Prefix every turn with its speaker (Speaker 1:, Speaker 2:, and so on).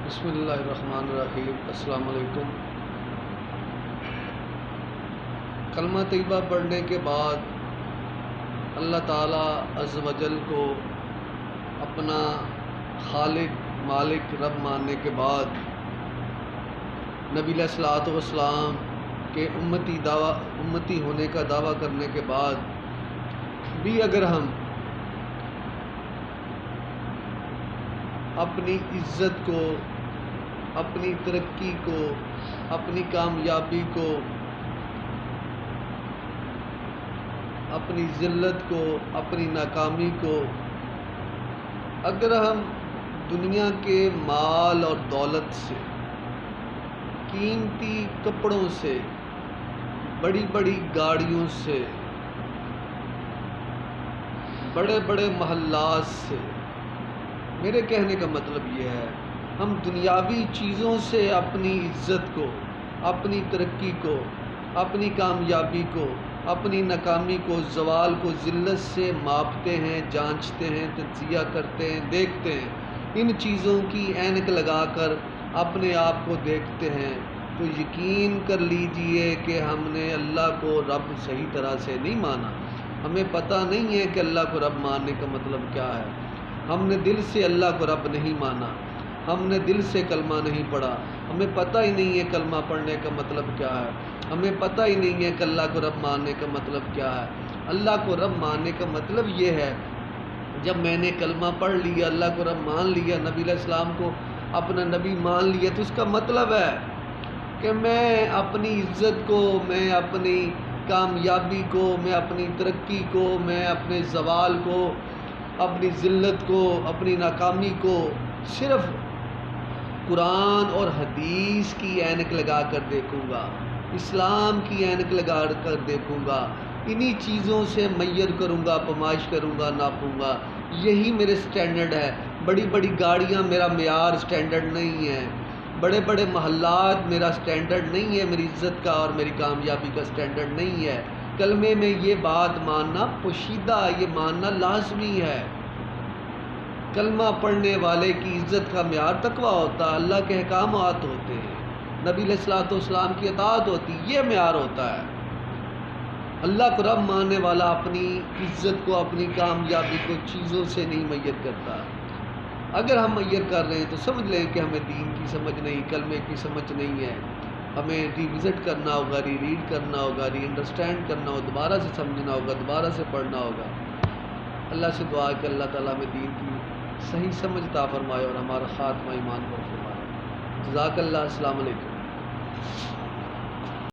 Speaker 1: بسم اللہ الرحمن الرحیم۔ السلام علیکم۔ کلمہ طیبہ پڑھنے کے بعد اللہ تعالیٰ عز و جل کو اپنا خالق مالک رب ماننے کے بعد نبی علیہ الصلوۃ والسلام کے امتی ہونے کا دعویٰ کرنے کے بعد بھی اگر ہم اپنی عزت کو، اپنی ترقی کو، اپنی کامیابی کو، اپنی ذلت کو، اپنی ناکامی کو، اگر ہم دنیا کے مال اور دولت سے، قیمتی کپڑوں سے، بڑی بڑی گاڑیوں سے، بڑے بڑے محلات سے، میرے کہنے کا مطلب یہ ہے ہم دنیاوی چیزوں سے اپنی عزت کو، اپنی ترقی کو، اپنی کامیابی کو، اپنی ناکامی کو، زوال کو ذلت سے ماپتے ہیں، جانچتے ہیں، تجزیہ کرتے ہیں، دیکھتے ہیں، ان چیزوں کی اینک لگا کر اپنے آپ کو دیکھتے ہیں تو یقین کر لیجئے کہ ہم نے اللہ کو رب صحیح طرح سے نہیں مانا۔ ہمیں پتہ نہیں ہے کہ اللہ کو رب ماننے کا مطلب کیا ہے۔ ہم نے دل سے اللہ کو رب نہیں مانا، ہم نے دل سے کلمہ نہیں پڑھا، ہمیں پتہ ہی نہیں ہے کلمہ پڑھنے کا مطلب کیا ہے، ہمیں پتہ ہی نہیں ہے کہ اللہ کو رب ماننے کا مطلب کیا ہے۔ اللہ کو رب ماننے کا مطلب یہ ہے جب میں نے کلمہ پڑھ لیا، اللہ کو رب مان لیا، نبی علیہ السلام کو اپنا نبی مان لیا، تو اس کا مطلب ہے کہ میں اپنی عزت کو، میں اپنی کامیابی کو، میں اپنی ترقی کو، میں اپنے زوال کو، اپنی ذلت کو، اپنی ناکامی کو صرف قرآن اور حدیث کی اینک لگا کر دیکھوں گا، اسلام کی اینک لگا کر دیکھوں گا، انہی چیزوں سے میئر کروں گا، پمائش کروں گا، ناپوں گا۔ یہی میرے سٹینڈرڈ ہے۔ بڑی بڑی گاڑیاں میرا معیار سٹینڈرڈ نہیں ہے، بڑے بڑے محلات میرا سٹینڈرڈ نہیں ہے، میری عزت کا اور میری کامیابی کا سٹینڈرڈ نہیں ہے۔ کلمے میں یہ بات ماننا پوشیدہ، یہ ماننا لازمی ہے۔ کلمہ پڑھنے والے کی عزت کا معیار تقویٰ ہوتا ہے، اللہ کے احکامات ہوتے ہیں، نبی علیہ الصلوۃ والسلام کی اطاعت ہوتی ہے، یہ معیار ہوتا ہے۔ اللہ کو رب ماننے والا اپنی عزت کو، اپنی کامیابی کو چیزوں سے نہیں میئر کرتا۔ اگر ہم میئر کر رہے ہیں تو سمجھ لیں کہ ہمیں دین کی سمجھ نہیں، کلمے کی سمجھ نہیں ہے، ہمیں ریوزٹ کرنا ہوگا، ری ریڈ کرنا ہوگا، ری انڈرسٹینڈ کرنا ہوگا، دوبارہ سے سمجھنا ہوگا، دوبارہ سے پڑھنا ہوگا۔ اللہ سے دعا ہے کہ اللہ تعالیٰ ہمیں دین کی صحیح سمجھ عطا فرمائے اور ہمارا خاتمہ ایمان پر فرمائے۔ جزاک اللہ۔ السلام علیکم۔